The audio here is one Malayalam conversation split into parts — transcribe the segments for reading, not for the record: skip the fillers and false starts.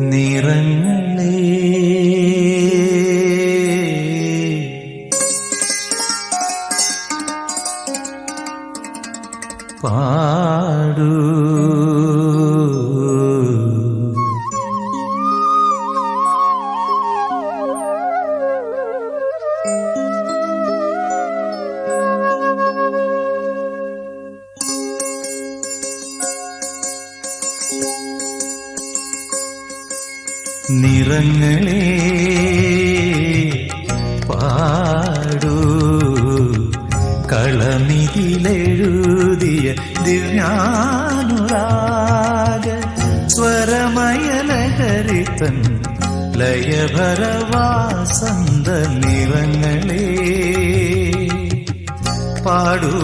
നിറങ്ങളേ പാടൂ നിറങ്ങളേ പാടൂ കളമിതിലെഴുതിയ ദിവ്യാനുരാഗ സ്വരമയലഹരിതൻ ലയഭരവാസന്ത നിറങ്ങളേ പാടൂ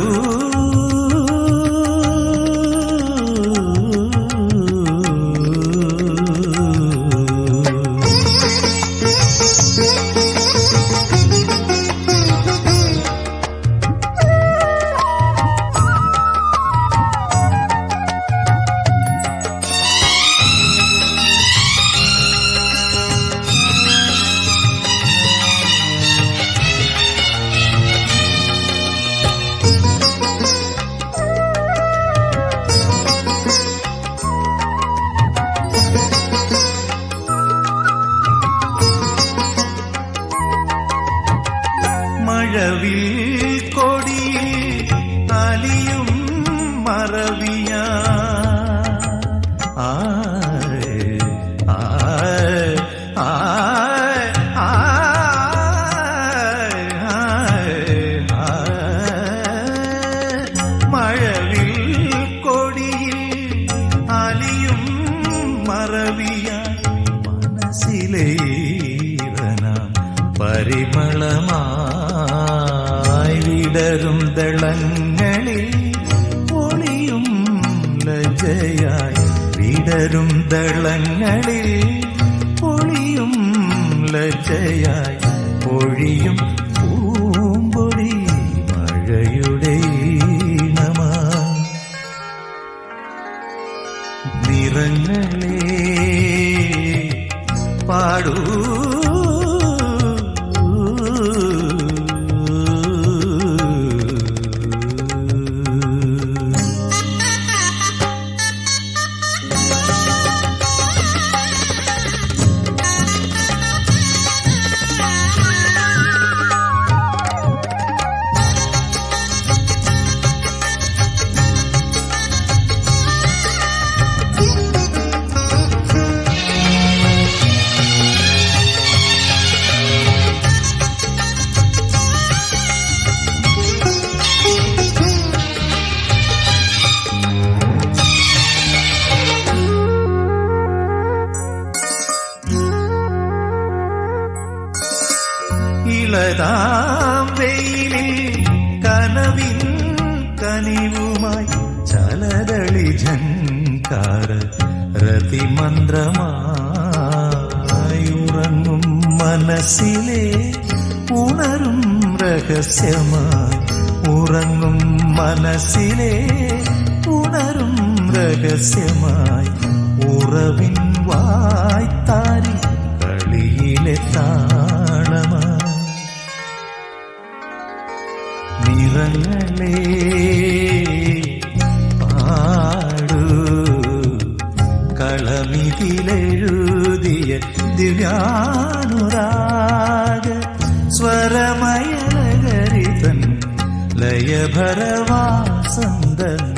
മഴവിൽ കൊടിയിൽ അലിയും മറവിയ മഴവിൽ കൊടിയിൽ അലിയും മറവിയ മനസ്സിലെ പരിമളമായി വിടരും ദളങ്ങളിൽ ഒളിയും ലജ്ജയായി വിടരും ദളങ്ങളിൽ ഒളിയും ലജ്ജയായി പൊഴിയും പൂമ്പൊടി മഴയുടെ ഈണമായി നിറങ്ങളേ പാടൂ ഇളതാം വെയിലിൽ കനവിൻ കനിവുമായി ചലതളി ഝങ്കാര രതിമന്ത്രമായി ഉറങ്ങും മനസ്സിലെ ഉണരും രഹസ്യമായി ഉറങ്ങും മനസ്സിലെ ഉണരും രഹസ്യമായി ഉറവിൻ വായ്ത്താരി കളിയിലെ താളമായി നിറങ്ങളേ പാടൂ കളമിതിലെഴുതിയ ദിവ്യാനുരാഗ സ്വരമയലഹരിതൻ ലയഭരവാസന്ത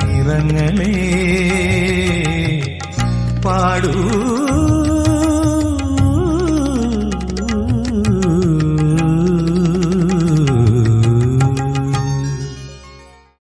നിറങ്ങളേ പാടൂ